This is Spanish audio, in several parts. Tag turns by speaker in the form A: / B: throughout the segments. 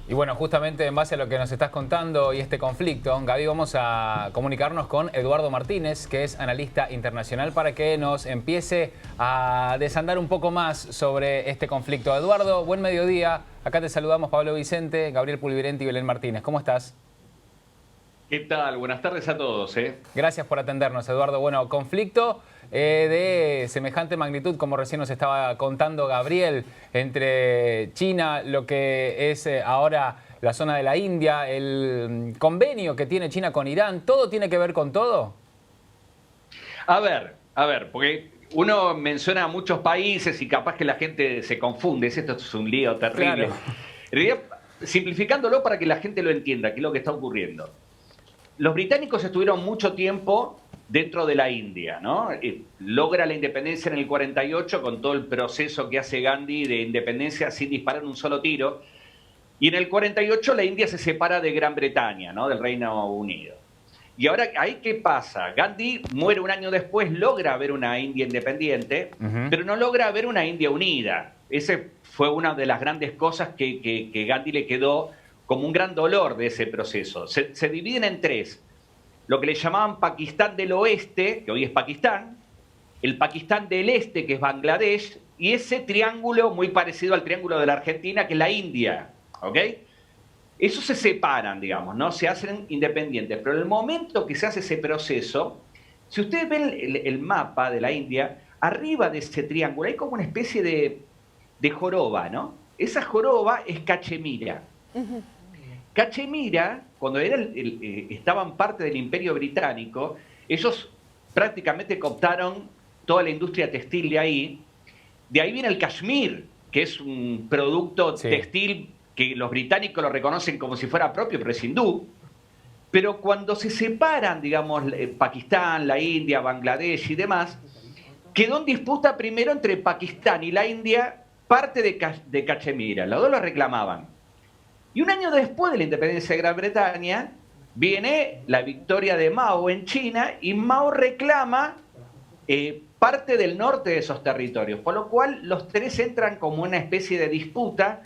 A: Y bueno, justamente en base a lo que nos estás contando y este conflicto, Gaby, vamos a comunicarnos con Eduardo Martínez, que es analista internacional, para que nos empiece a desandar un poco más sobre este conflicto. Eduardo, buen mediodía. Acá te saludamos Pablo Vicente, Gabriel Pulvirenti y Belén Martínez. ¿Cómo estás?
B: ¿Qué tal? Buenas tardes a todos.
A: Gracias por atendernos, Eduardo. Bueno, conflicto de semejante magnitud, como recién nos estaba contando Gabriel, entre China, lo que es ahora la zona de la India, el convenio que tiene China con Irán, ¿todo tiene que ver con todo?
B: A ver, porque uno menciona muchos países y capaz que la gente se confunde. Esto es un lío terrible.
A: Claro.
B: En realidad, simplificándolo para que la gente lo entienda, qué es lo que está ocurriendo. Los británicos estuvieron mucho tiempo dentro de la India, ¿no? Logra la independencia en el 48 con todo el proceso que hace Gandhi de independencia sin disparar un solo tiro. Y en el 48 la India se separa de Gran Bretaña, ¿no? Del Reino Unido. Y ahora, ¿ahí qué pasa? Gandhi muere un año después, logra ver una India independiente, pero no logra ver una India unida. Ese fue una de las grandes cosas que Gandhi le quedó como un gran dolor de ese proceso. Se dividen en tres. Lo que le llamaban Pakistán del Oeste, que hoy es Pakistán, el Pakistán del Este, que es Bangladesh, y ese triángulo muy parecido al triángulo de la Argentina, que es la India, ¿ok? Esos se separan, digamos, ¿no? Se hacen independientes. Pero en el momento que se hace ese proceso, si ustedes ven el mapa de la India, arriba de ese triángulo hay como una especie de joroba, ¿no? Esa joroba es Cachemira. Cachemira, cuando estaban parte del Imperio Británico, ellos prácticamente cooptaron toda la industria textil de ahí. De ahí viene el cashmere, que es un producto textil que los británicos lo reconocen como si fuera propio, pero es hindú. Pero cuando se separan, digamos, Pakistán, la India, Bangladesh y demás, quedó en disputa primero entre Pakistán y la India parte de Cachemira. Los dos lo reclamaban. Y un año después de la independencia de Gran Bretaña, viene la victoria de Mao en China y Mao reclama parte del norte de esos territorios, por lo cual los tres entran como una especie de disputa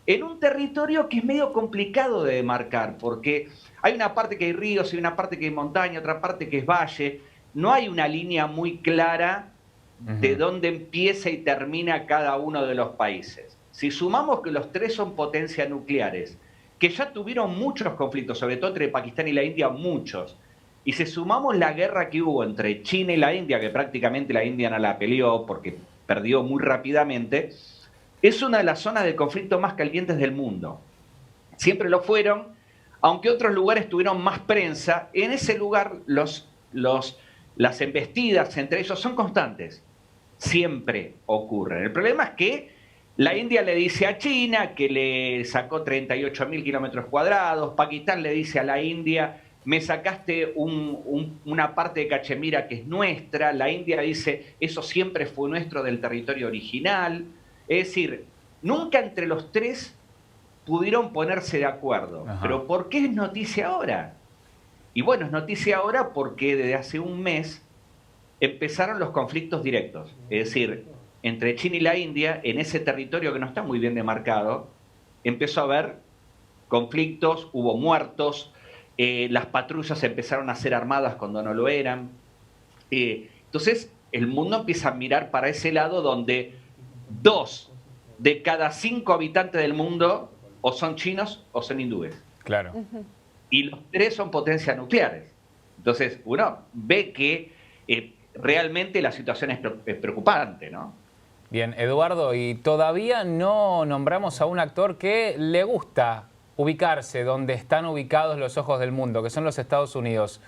B: en un territorio que es medio complicado de demarcar, porque hay una parte que hay ríos, hay una parte que hay montaña, otra parte que es valle. No hay una línea muy clara de dónde empieza y termina cada uno de los países. Si sumamos que los tres son potencias nucleares, que ya tuvieron muchos conflictos, sobre todo entre Pakistán y la India, muchos, y si sumamos la guerra que hubo entre China y la India, que prácticamente la India no la peleó porque perdió muy rápidamente, es una de las zonas de conflicto más calientes del mundo. Siempre lo fueron, aunque otros lugares tuvieron más prensa. En ese lugar las embestidas entre ellos son constantes. Siempre ocurren. El problema es que la India le dice a China que le sacó 38.000 kilómetros cuadrados, Pakistán le dice a la India, me sacaste una parte de Cachemira que es nuestra, la India dice, eso siempre fue nuestro del territorio original. Es decir, nunca entre los tres pudieron ponerse de acuerdo. Pero ¿por qué es noticia ahora? Y bueno, es noticia ahora porque desde hace un mes empezaron los conflictos directos. Es decir, entre China y la India, en ese territorio que no está muy bien demarcado, empezó a haber conflictos, hubo muertos, las patrullas empezaron a ser armadas cuando no lo eran. Entonces, el mundo empieza a mirar para ese lado donde 2 de cada 5 habitantes del mundo o son chinos o son hindúes.
A: Claro.
B: Y los tres son potencias nucleares. Entonces, uno ve que realmente la situación es preocupante, ¿no?
A: Bien, Eduardo, y todavía no nombramos a un actor que le gusta ubicarse donde están ubicados los ojos del mundo, que son los Estados Unidos.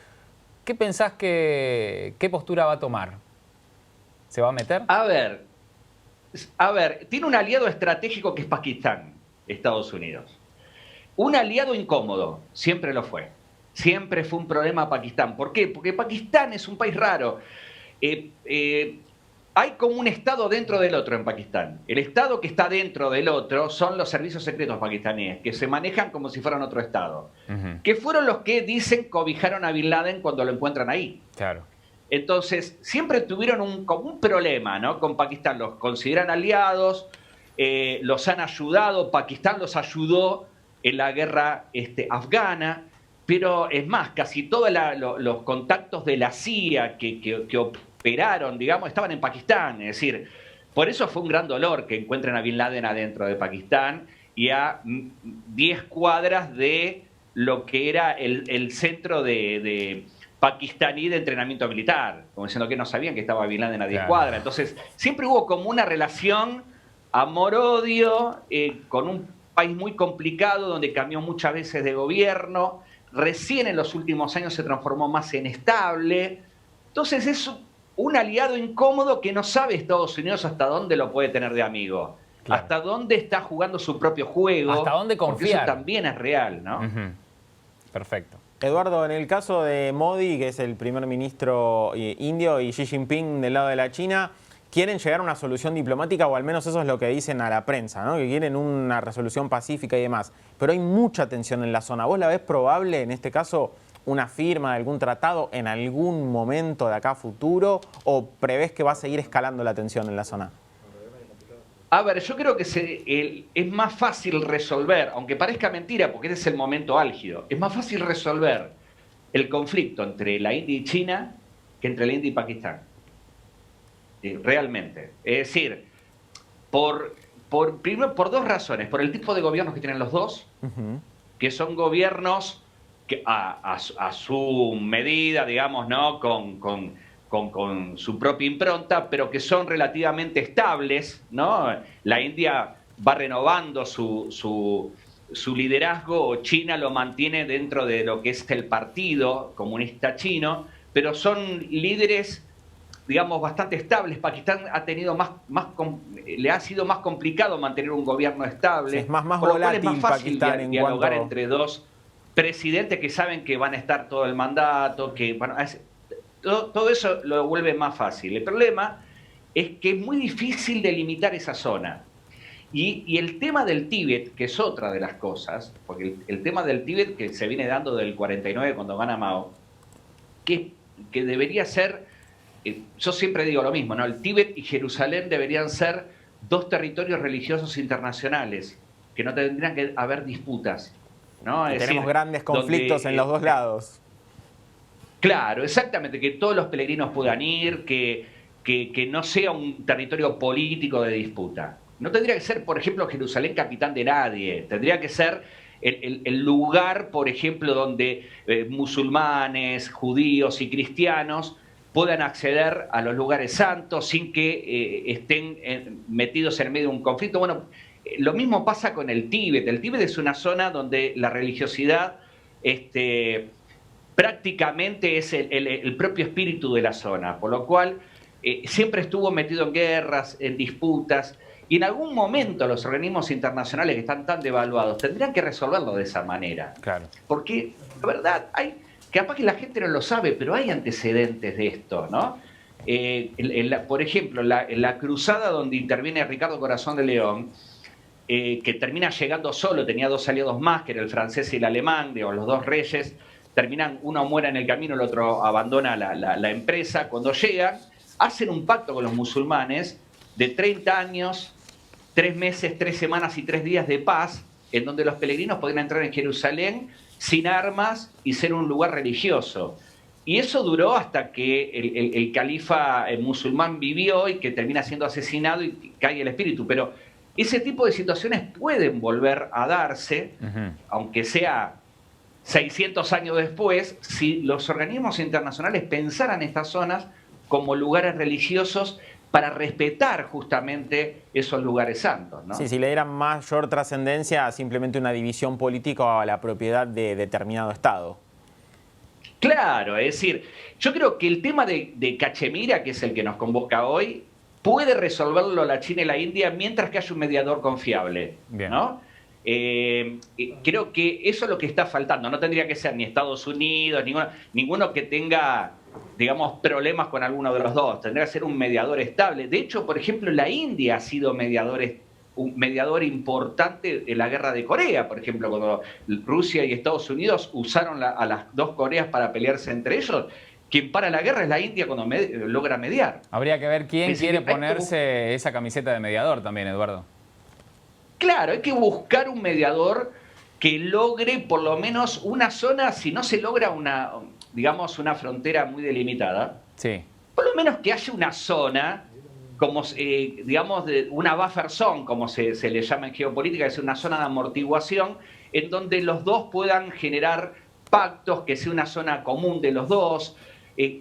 A: ¿Qué pensás qué postura va a tomar? ¿Se va a meter?
B: A ver, tiene un aliado estratégico que es Pakistán, Estados Unidos. Un aliado incómodo, siempre lo fue. Siempre fue un problema Pakistán. ¿Por qué? Porque Pakistán es un país raro. Hay como un estado dentro del otro en Pakistán. El estado que está dentro del otro son los servicios secretos pakistaníes, que se manejan como si fueran otro estado. Que fueron los que dicen cobijaron a Bin Laden cuando lo encuentran ahí.
A: Claro.
B: Entonces, siempre tuvieron como un problema, ¿no? Con Pakistán. Los consideran aliados, los han ayudado, Pakistán los ayudó en la guerra afgana, pero es más, casi todos los contactos de la CIA que operaron, digamos, estaban en Pakistán. Es decir, por eso fue un gran dolor que encuentren a Bin Laden adentro de Pakistán y a 10 cuadras de lo que era el centro de pakistaní de entrenamiento militar, como diciendo que no sabían que estaba Bin Laden a 10 cuadras. Entonces, siempre hubo como una relación amor-odio, con un país muy complicado, donde cambió muchas veces de gobierno. Recién en los últimos años se transformó más en estable. Entonces es un aliado incómodo que no sabe Estados Unidos hasta dónde lo puede tener de amigo. Claro. Hasta dónde está jugando su propio juego.
A: Hasta dónde confiar.
B: Porque eso también es real, ¿no?
A: Perfecto.
C: Eduardo, en el caso de Modi, que es el primer ministro indio, y Xi Jinping del lado de la China, quieren llegar a una solución diplomática, o al menos eso es lo que dicen a la prensa, ¿no? Que quieren una resolución pacífica y demás. Pero hay mucha tensión en la zona. ¿Vos la ves probable, en este caso, una firma de algún tratado en algún momento de acá a futuro, o prevés que va a seguir escalando la tensión en la zona?
B: A ver, yo creo que es más fácil resolver, aunque parezca mentira, porque este es el momento álgido, es más fácil resolver el conflicto entre la India y China que entre la India y Pakistán. Realmente. Es decir, primero por dos razones. Por el tipo de gobiernos que tienen los dos, que son gobiernos que a su medida, digamos, ¿no? Con su propia impronta, pero que son relativamente estables, ¿no? La India va renovando su liderazgo, China lo mantiene dentro de lo que es el Partido Comunista Chino, pero son líderes, digamos, bastante estables. Pakistán ha tenido le ha sido más complicado mantener un gobierno estable.
C: Es más
B: por lo cual
C: volátil,
B: es más fácil
C: Pakistán,
B: dialogar entre dos presidentes que saben que van a estar todo el mandato, que bueno, todo eso lo vuelve más fácil. El problema es que es muy difícil delimitar esa zona. Y el tema del Tíbet, que es otra de las cosas, porque el tema del Tíbet que se viene dando del 49 cuando gana Mao, que debería ser, yo siempre digo lo mismo, ¿no? El Tíbet y Jerusalén deberían ser dos territorios religiosos internacionales, que no tendrían que haber disputas, ¿no?
C: Tenemos grandes conflictos en los dos lados.
B: Claro, exactamente, que todos los peregrinos puedan ir, que no sea un territorio político de disputa. No tendría que ser, por ejemplo, Jerusalén capitán de nadie. Tendría que ser el lugar, por ejemplo, donde musulmanes, judíos y cristianos puedan acceder a los lugares santos sin que estén metidos en medio de un conflicto. Bueno, lo mismo pasa con el Tíbet. El Tíbet es una zona donde la religiosidad prácticamente es el propio espíritu de la zona, por lo cual siempre estuvo metido en guerras, en disputas, y en algún momento los organismos internacionales que están tan devaluados tendrían que resolverlo de esa manera.
A: Claro.
B: Porque, la verdad, capaz que la gente no lo sabe, pero hay antecedentes de esto, ¿no? Por ejemplo, la cruzada donde interviene Ricardo Corazón de León, que termina llegando solo, tenía dos aliados más, que era el francés y el alemán, los dos reyes, terminan, uno muere en el camino, el otro abandona la empresa. Cuando llegan, hacen un pacto con los musulmanes de 30 años, 3 meses, 3 semanas y 3 días de paz, en donde los peregrinos podían entrar en Jerusalén sin armas y ser un lugar religioso. Y eso duró hasta que el califa musulmán vivió y que termina siendo asesinado y cae el espíritu. Pero ese tipo de situaciones pueden volver a darse, aunque sea 600 años después, si los organismos internacionales pensaran estas zonas como lugares religiosos para respetar justamente esos lugares santos, ¿no?
C: Sí, si le dieran mayor trascendencia a simplemente una división política o a la propiedad de determinado Estado.
B: Claro, es decir, yo creo que el tema de Cachemira, que es el que nos convoca hoy, puede resolverlo la China y la India mientras que haya un mediador confiable, ¿no? Creo que eso es lo que está faltando. No tendría que ser ni Estados Unidos, ninguno que tenga, digamos, problemas con alguno de los dos. Tendría que ser un mediador estable. De hecho, por ejemplo, la India ha sido un mediador importante en la guerra de Corea. Por ejemplo, cuando Rusia y Estados Unidos usaron a las dos Coreas para pelearse entre ellos, quien para la guerra es la India cuando logra mediar.
A: Habría que ver quién quiere ponerse esa camiseta de mediador también, Eduardo.
B: Claro, hay que buscar un mediador que logre por lo menos una zona, si no se logra una, digamos, una frontera muy delimitada,
A: Sí.
B: por lo menos que haya una zona, como digamos, una buffer zone, como se le llama en geopolítica, es una zona de amortiguación, en donde los dos puedan generar pactos, que sea una zona común de los dos.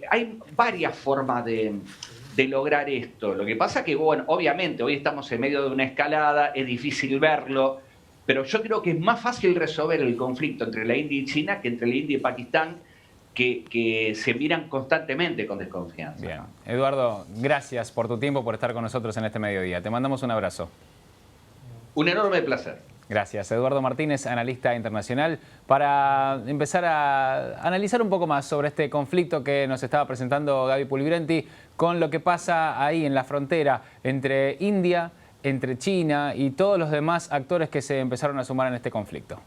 B: Hay varias formas de lograr esto. Lo que pasa que, bueno, obviamente hoy estamos en medio de una escalada, es difícil verlo, pero yo creo que es más fácil resolver el conflicto entre la India y China que entre la India y Pakistán, que se miran constantemente con desconfianza.
A: Bien. Eduardo, gracias por tu tiempo, por estar con nosotros en este mediodía. Te mandamos un abrazo.
B: Un enorme placer.
A: Gracias. Eduardo Martínez, analista internacional, para empezar a analizar un poco más sobre este conflicto que nos estaba presentando Gaby Pulvirenti con lo que pasa ahí en la frontera entre India, entre China y todos los demás actores que se empezaron a sumar en este conflicto.